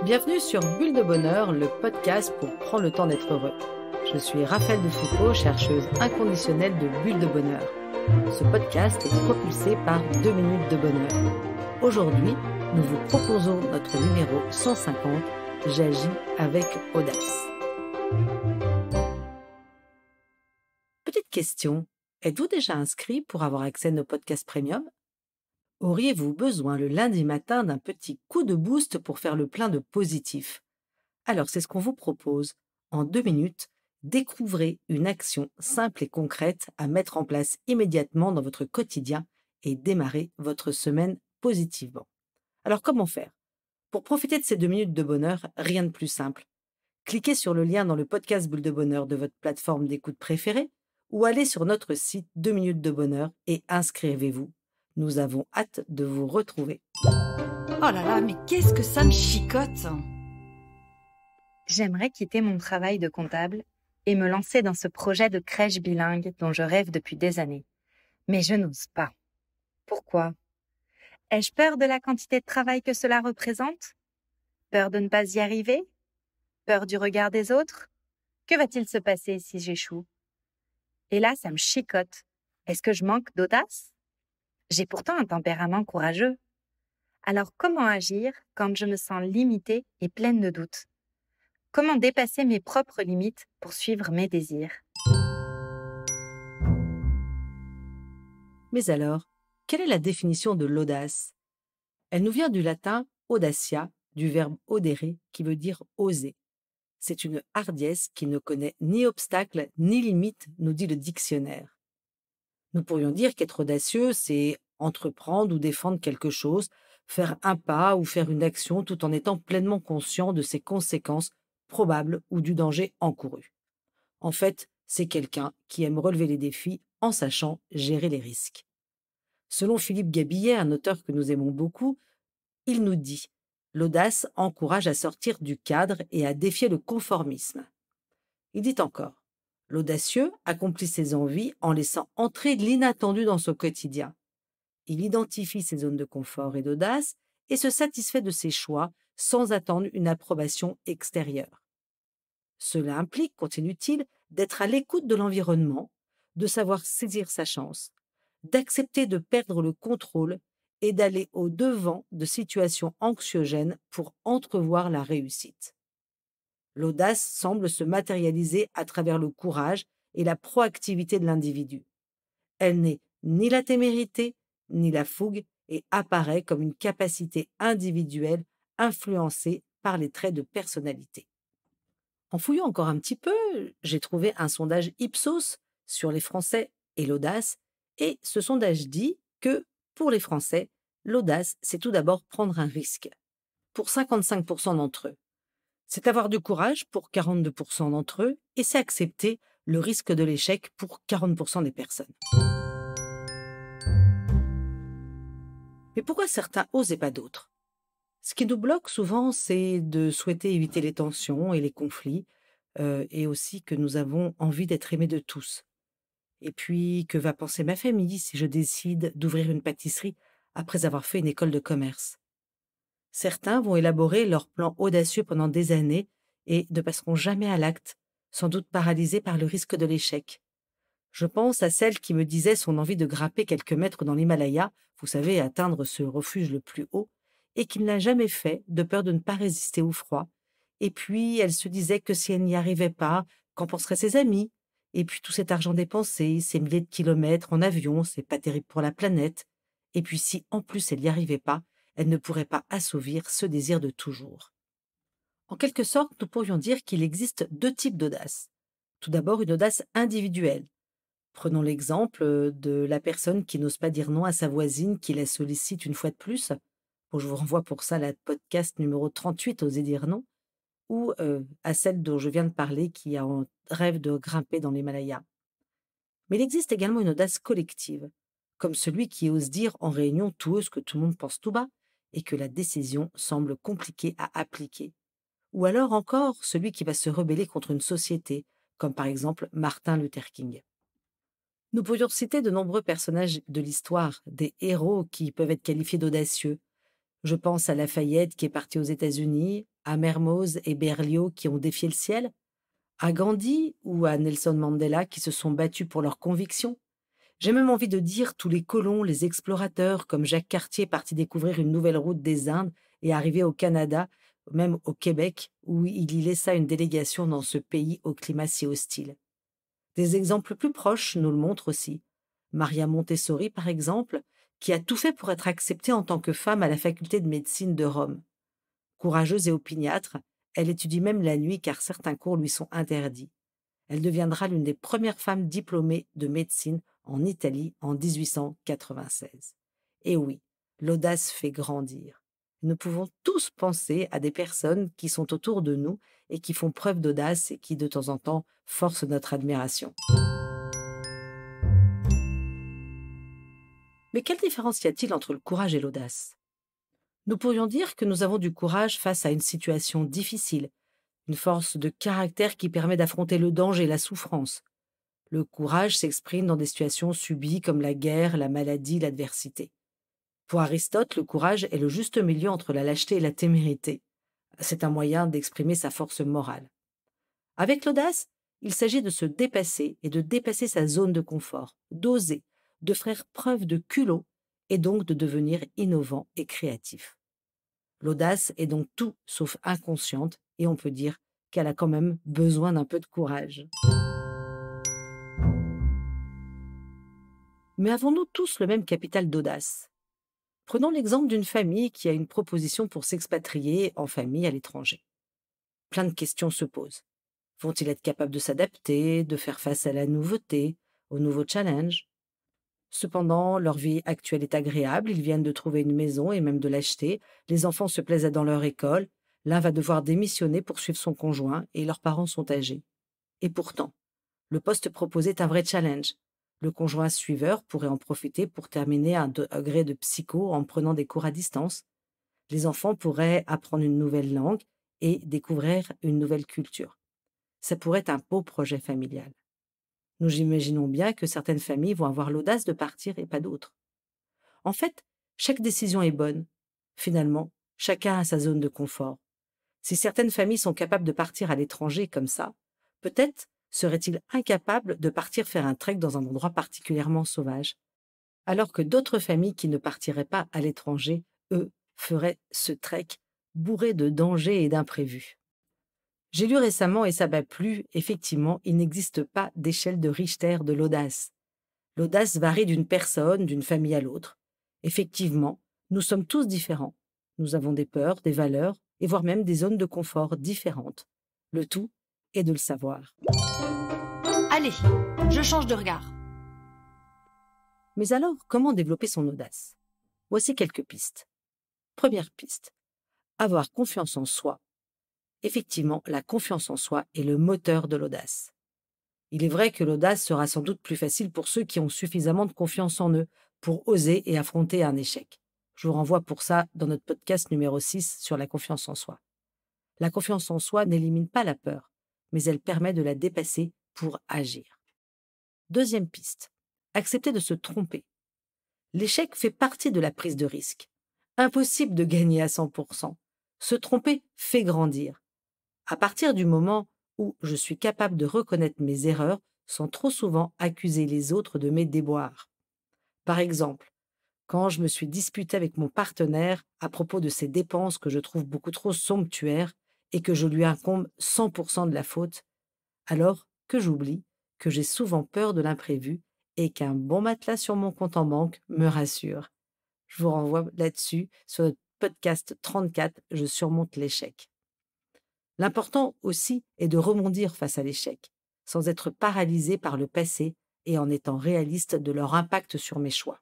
Bienvenue sur Bulle de Bonheur, le podcast pour prendre le temps d'être heureux. Je suis Raphaël de Foucault, chercheuse inconditionnelle de Bulle de Bonheur. Ce podcast est propulsé par 2 minutes de bonheur. Aujourd'hui, nous vous proposons notre numéro 150, J'agis avec audace. Petite question, êtes-vous déjà inscrit pour avoir accès à nos podcasts premium ? Auriez-vous besoin le lundi matin d'un petit coup de boost pour faire le plein de positif ? Alors c'est ce qu'on vous propose. En 2 minutes, découvrez une action simple et concrète à mettre en place immédiatement dans votre quotidien et démarrer votre semaine positivement. Alors comment faire ? Pour profiter de ces 2 minutes de bonheur, rien de plus simple. Cliquez sur le lien dans le podcast Bulle de Bonheur de votre plateforme d'écoute préférée ou allez sur notre site 2 minutes de bonheur et inscrivez-vous. Nous avons hâte de vous retrouver. Oh là là, mais qu'est-ce que ça me chicote! J'aimerais quitter mon travail de comptable et me lancer dans ce projet de crèche bilingue dont je rêve depuis des années. Mais je n'ose pas. Pourquoi ? Ai-je peur de la quantité de travail que cela représente ? Peur de ne pas y arriver ? Peur du regard des autres ? Que va-t-il se passer si j'échoue ? Et là, ça me chicote. Est-ce que je manque d'audace ? J'ai pourtant un tempérament courageux. Alors comment agir quand je me sens limitée et pleine de doutes ? Comment dépasser mes propres limites pour suivre mes désirs ? Mais alors, quelle est la définition de l'audace ? Elle nous vient du latin audacia, du verbe audere, qui veut dire oser. C'est une hardiesse qui ne connaît ni obstacle ni limite, nous dit le dictionnaire. Nous pourrions dire qu'être audacieux, c'est entreprendre ou défendre quelque chose, faire un pas ou faire une action tout en étant pleinement conscient de ses conséquences probables ou du danger encouru. En fait, c'est quelqu'un qui aime relever les défis en sachant gérer les risques. Selon Philippe Gabillet, un auteur que nous aimons beaucoup, il nous dit « L'audace encourage à sortir du cadre et à défier le conformisme ». Il dit encore « L'audacieux accomplit ses envies en laissant entrer l'inattendu dans son quotidien. Il identifie ses zones de confort et d'audace et se satisfait de ses choix sans attendre une approbation extérieure. Cela implique, continue-t-il, d'être à l'écoute de l'environnement, de savoir saisir sa chance, d'accepter de perdre le contrôle et d'aller au-devant de situations anxiogènes pour entrevoir la réussite. L'audace semble se matérialiser à travers le courage et la proactivité de l'individu. Elle n'est ni la témérité, ni la fougue et apparaît comme une capacité individuelle influencée par les traits de personnalité. En fouillant encore un petit peu, j'ai trouvé un sondage Ipsos sur les Français et l'audace, et ce sondage dit que, pour les Français, l'audace, c'est tout d'abord prendre un risque, pour 55% d'entre eux. C'est avoir du courage pour 42% d'entre eux, et c'est accepter le risque de l'échec pour 40% des personnes. Mais pourquoi certains osent et pas d'autres ? Ce qui nous bloque souvent, c'est de souhaiter éviter les tensions et les conflits, et aussi que nous avons envie d'être aimés de tous. Et puis, que va penser ma famille si je décide d'ouvrir une pâtisserie après avoir fait une école de commerce ? Certains vont élaborer leur plan audacieux pendant des années et ne passeront jamais à l'acte, sans doute paralysés par le risque de l'échec. Je pense à celle qui me disait son envie de grimper quelques mètres dans l'Himalaya, vous savez, atteindre ce refuge le plus haut, et qu'il n'a jamais fait, de peur de ne pas résister au froid. Et puis, elle se disait que si elle n'y arrivait pas, qu'en penseraient ses amis ? Et puis tout cet argent dépensé, ces milliers de kilomètres en avion, c'est pas terrible pour la planète. Et puis si, en plus, elle n'y arrivait pas, elle ne pourrait pas assouvir ce désir de toujours. En quelque sorte, nous pourrions dire qu'il existe 2 types d'audace. Tout d'abord, une audace individuelle. Prenons l'exemple de la personne qui n'ose pas dire non à sa voisine qui la sollicite une fois de plus. Bon, je vous renvoie pour ça à la podcast numéro 38, Oser dire non, ou à celle dont je viens de parler qui a en rêve de grimper dans l'Himalaya. Mais il existe également une audace collective, comme celui qui ose dire en réunion tout haut ce que tout le monde pense tout bas et que la décision semble compliquée à appliquer. Ou alors encore celui qui va se rebeller contre une société, comme par exemple Martin Luther King. Nous pourrions citer de nombreux personnages de l'histoire, des héros qui peuvent être qualifiés d'audacieux. Je pense à Lafayette qui est parti aux États-Unis, à Mermoz et Berlioz qui ont défié le ciel, à Gandhi ou à Nelson Mandela qui se sont battus pour leurs convictions. J'ai même envie de dire tous les colons, les explorateurs, comme Jacques Cartier parti découvrir une nouvelle route des Indes et arrivé au Canada, même au Québec, où il y laissa une délégation dans ce pays au climat si hostile. Des exemples plus proches nous le montrent aussi. Maria Montessori, par exemple, qui a tout fait pour être acceptée en tant que femme à la faculté de médecine de Rome. Courageuse et opiniâtre, elle étudie même la nuit car certains cours lui sont interdits. Elle deviendra l'une des premières femmes diplômées de médecine en Italie en 1896. Et oui, l'audace fait grandir. Nous pouvons tous penser à des personnes qui sont autour de nous et qui font preuve d'audace et qui, de temps en temps, forcent notre admiration. Mais quelle différence y a-t-il entre le courage et l'audace? Nous pourrions dire que nous avons du courage face à une situation difficile, une force de caractère qui permet d'affronter le danger et la souffrance. Le courage s'exprime dans des situations subies comme la guerre, la maladie, l'adversité. Pour Aristote, le courage est le juste milieu entre la lâcheté et la témérité. C'est un moyen d'exprimer sa force morale. Avec l'audace, il s'agit de se dépasser et de dépasser sa zone de confort, d'oser, de faire preuve de culot et donc de devenir innovant et créatif. L'audace est donc tout sauf inconsciente et on peut dire qu'elle a quand même besoin d'un peu de courage. Mais avons-nous tous le même capital d'audace? Prenons l'exemple d'une famille qui a une proposition pour s'expatrier en famille à l'étranger. Plein de questions se posent. Vont-ils être capables de s'adapter, de faire face à la nouveauté, aux nouveaux challenges? Cependant, leur vie actuelle est agréable, ils viennent de trouver une maison et même de l'acheter, les enfants se plaisent dans leur école, l'un va devoir démissionner pour suivre son conjoint et leurs parents sont âgés. Et pourtant, le poste proposé est un vrai challenge. Le conjoint suiveur pourrait en profiter pour terminer un degré de psycho en prenant des cours à distance. Les enfants pourraient apprendre une nouvelle langue et découvrir une nouvelle culture. Ça pourrait être un beau projet familial. Nous imaginons bien que certaines familles vont avoir l'audace de partir et pas d'autres. En fait, chaque décision est bonne. Finalement, chacun a sa zone de confort. Si certaines familles sont capables de partir à l'étranger comme ça, peut-être seraient-ils incapables de partir faire un trek dans un endroit particulièrement sauvage, alors que d'autres familles qui ne partiraient pas à l'étranger, eux, feraient ce trek bourré de dangers et d'imprévus. J'ai lu récemment, et ça m'a plu, effectivement, il n'existe pas d'échelle de Richter de l'audace. L'audace varie d'une personne, d'une famille à l'autre. Effectivement, nous sommes tous différents. Nous avons des peurs, des valeurs, et voire même des zones de confort différentes. Le tout est de le savoir. Allez, je change de regard. Mais alors, comment développer son audace? Voici quelques pistes. Première piste, avoir confiance en soi. Effectivement, la confiance en soi est le moteur de l'audace. Il est vrai que l'audace sera sans doute plus facile pour ceux qui ont suffisamment de confiance en eux pour oser et affronter un échec. Je vous renvoie pour ça dans notre podcast numéro 6 sur la confiance en soi. La confiance en soi n'élimine pas la peur, mais elle permet de la dépasser pour agir. Deuxième piste, accepter de se tromper. L'échec fait partie de la prise de risque. Impossible de gagner à 100%. Se tromper fait grandir. À partir du moment où je suis capable de reconnaître mes erreurs sans trop souvent accuser les autres de mes déboires. Par exemple, quand je me suis disputée avec mon partenaire à propos de ses dépenses que je trouve beaucoup trop somptuaires et que je lui incombe 100% de la faute, alors que j'oublie que j'ai souvent peur de l'imprévu et qu'un bon matelas sur mon compte en banque me rassure. Je vous renvoie là-dessus sur notre podcast 34, Je surmonte l'échec. L'important aussi est de rebondir face à l'échec, sans être paralysé par le passé et en étant réaliste de leur impact sur mes choix.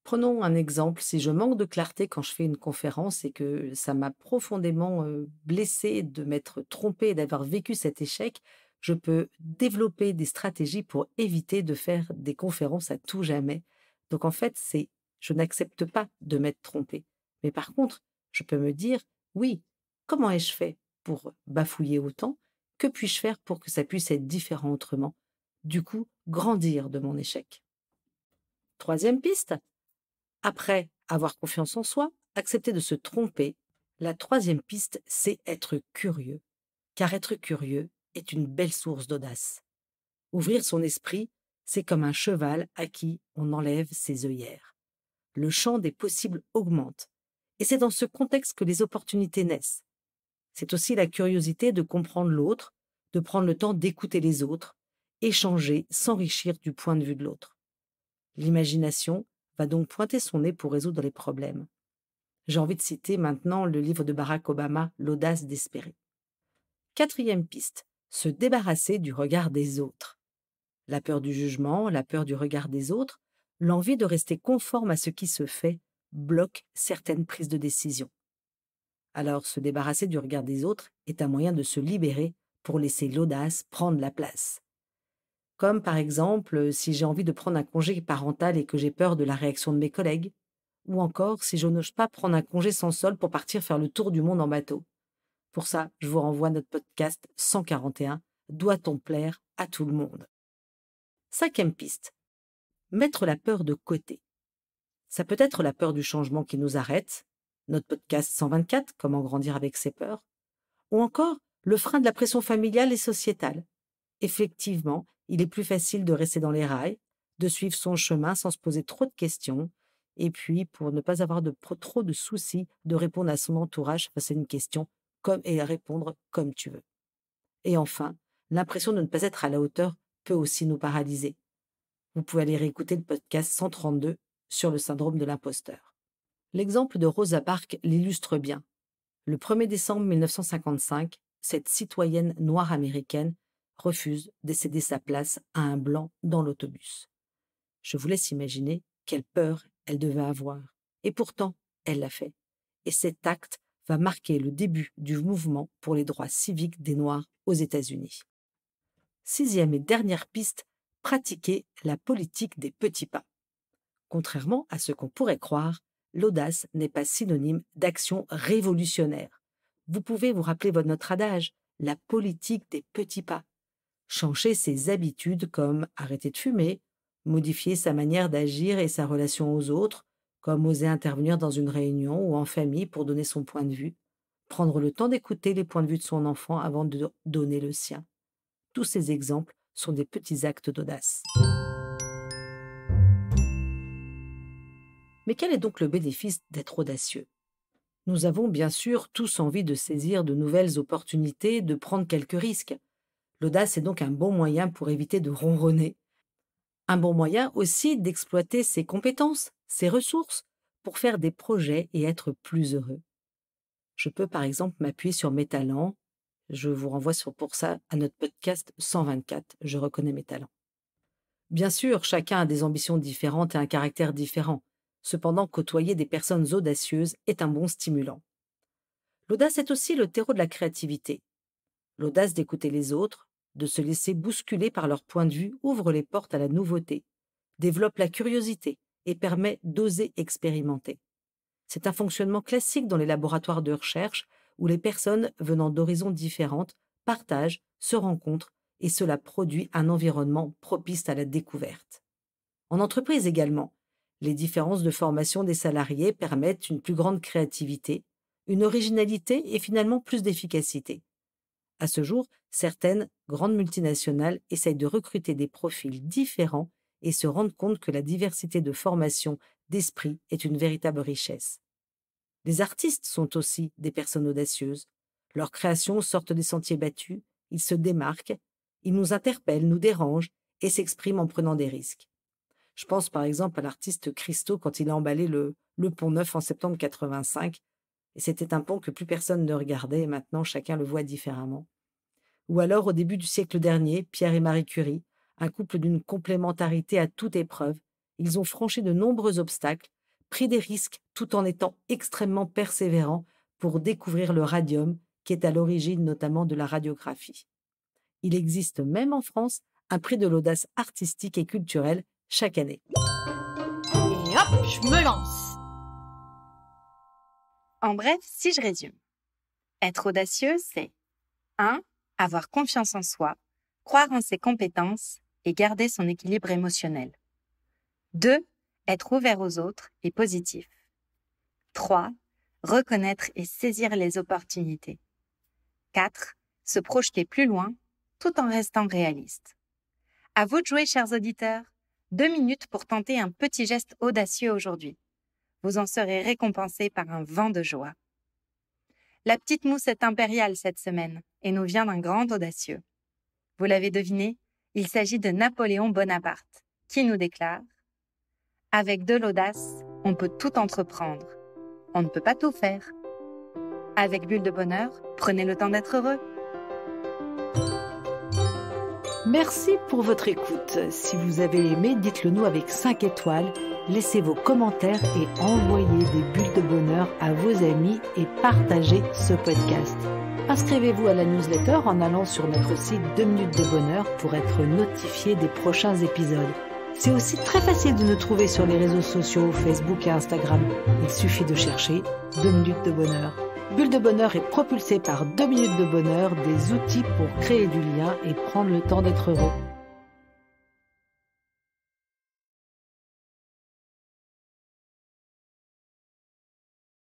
Prenons un exemple, si je manque de clarté quand je fais une conférence et que ça m'a profondément blessée de m'être trompée et d'avoir vécu cet échec, je peux développer des stratégies pour éviter de faire des conférences à tout jamais. Donc en fait, je n'accepte pas de m'être trompée. Mais par contre, je peux me dire, oui, comment ai-je fait pour bafouiller autant? Que puis-je faire pour que ça puisse être différent autrement? Du coup, grandir de mon échec. Troisième piste, après avoir confiance en soi, accepter de se tromper. La troisième piste, c'est être curieux, car être curieux est une belle source d'audace. Ouvrir son esprit, c'est comme un cheval à qui on enlève ses œillères. Le champ des possibles augmente, et c'est dans ce contexte que les opportunités naissent. C'est aussi la curiosité de comprendre l'autre, de prendre le temps d'écouter les autres, échanger, s'enrichir du point de vue de l'autre. L'imagination va donc pointer son nez pour résoudre les problèmes. J'ai envie de citer maintenant le livre de Barack Obama, L'audace d'espérer. Quatrième piste, se débarrasser du regard des autres. La peur du jugement, la peur du regard des autres, l'envie de rester conforme à ce qui se fait bloque certaines prises de décision. Alors, se débarrasser du regard des autres est un moyen de se libérer pour laisser l'audace prendre la place. Comme par exemple, si j'ai envie de prendre un congé parental et que j'ai peur de la réaction de mes collègues, ou encore si je n'ose pas prendre un congé sans solde pour partir faire le tour du monde en bateau. Pour ça, je vous renvoie à notre podcast 141, Doit-on plaire à tout le monde? Cinquième piste, mettre la peur de côté. Ça peut être la peur du changement qui nous arrête, notre podcast 124, Comment grandir avec ses peurs, ou encore le frein de la pression familiale et sociétale. Effectivement, il est plus facile de rester dans les rails, de suivre son chemin sans se poser trop de questions, et puis, pour ne pas avoir trop de soucis, de répondre à son entourage face à une question et à répondre comme tu veux. Et enfin, l'impression de ne pas être à la hauteur peut aussi nous paralyser. Vous pouvez aller réécouter le podcast 132 sur le syndrome de l'imposteur. L'exemple de Rosa Parks l'illustre bien. Le 1er décembre 1955, cette citoyenne noire américaine refuse de céder sa place à un blanc dans l'autobus. Je vous laisse imaginer quelle peur elle devait avoir. Et pourtant, elle l'a fait. Et cet acte va marquer le début du mouvement pour les droits civiques des Noirs aux États-Unis. Sixième et dernière piste, pratiquer la politique des petits pas. Contrairement à ce qu'on pourrait croire, l'audace n'est pas synonyme d'action révolutionnaire. Vous pouvez vous rappeler notre adage, la politique des petits pas. Changer ses habitudes comme arrêter de fumer, modifier sa manière d'agir et sa relation aux autres, comme oser intervenir dans une réunion ou en famille pour donner son point de vue, prendre le temps d'écouter les points de vue de son enfant avant de donner le sien. Tous ces exemples sont des petits actes d'audace. Mais quel est donc le bénéfice d'être audacieux? Nous avons bien sûr tous envie de saisir de nouvelles opportunités, de prendre quelques risques. L'audace est donc un bon moyen pour éviter de ronronner. Un bon moyen aussi d'exploiter ses compétences, ses ressources, pour faire des projets et être plus heureux. Je peux par exemple m'appuyer sur mes talents. Je vous renvoie pour ça à notre podcast 124, Je reconnais mes talents. Bien sûr, chacun a des ambitions différentes et un caractère différent. Cependant, côtoyer des personnes audacieuses est un bon stimulant. L'audace est aussi le terreau de la créativité. L'audace d'écouter les autres, de se laisser bousculer par leur point de vue ouvre les portes à la nouveauté, développe la curiosité et permet d'oser expérimenter. C'est un fonctionnement classique dans les laboratoires de recherche où les personnes venant d'horizons différentes partagent, se rencontrent et cela produit un environnement propice à la découverte. En entreprise également, les différences de formation des salariés permettent une plus grande créativité, une originalité et finalement plus d'efficacité. À ce jour, certaines grandes multinationales essayent de recruter des profils différents et se rendent compte que la diversité de formation, d'esprit est une véritable richesse. Les artistes sont aussi des personnes audacieuses. Leurs créations sortent des sentiers battus, ils se démarquent, ils nous interpellent, nous dérangent et s'expriment en prenant des risques. Je pense par exemple à l'artiste Christo quand il a emballé le Pont Neuf en septembre 85. Et c'était un pont que plus personne ne regardait et maintenant chacun le voit différemment. Ou alors au début du siècle dernier, Pierre et Marie Curie, un couple d'une complémentarité à toute épreuve, ils ont franchi de nombreux obstacles, pris des risques tout en étant extrêmement persévérants pour découvrir le radium qui est à l'origine notamment de la radiographie. Il existe même en France un prix de l'audace artistique et culturelle chaque année. Et hop, je me lance. En bref, si je résume, être audacieux, c'est 1. Avoir confiance en soi, croire en ses compétences et garder son équilibre émotionnel. 2. Être ouvert aux autres et positif. 3. reconnaître et saisir les opportunités. 4. Se projeter plus loin tout en restant réaliste. À vous de jouer, chers auditeurs. 2 minutes pour tenter un petit geste audacieux aujourd'hui. Vous en serez récompensés par un vent de joie. La petite mousse est impériale cette semaine et nous vient d'un grand audacieux. Vous l'avez deviné, il s'agit de Napoléon Bonaparte, qui nous déclare « Avec de l'audace, on peut tout entreprendre. On ne peut pas tout faire. Avec Bulle de Bonheur, prenez le temps d'être heureux. » Merci pour votre écoute. Si vous avez aimé, dites-le nous avec 5 étoiles. Laissez vos commentaires et envoyez des bulles de bonheur à vos amis et partagez ce podcast. Inscrivez-vous à la newsletter en allant sur notre site 2 minutes de bonheur pour être notifié des prochains épisodes. C'est aussi très facile de nous trouver sur les réseaux sociaux, Facebook et Instagram. Il suffit de chercher 2 minutes de bonheur. Bulle de bonheur est propulsée par 2 minutes de bonheur, des outils pour créer du lien et prendre le temps d'être heureux.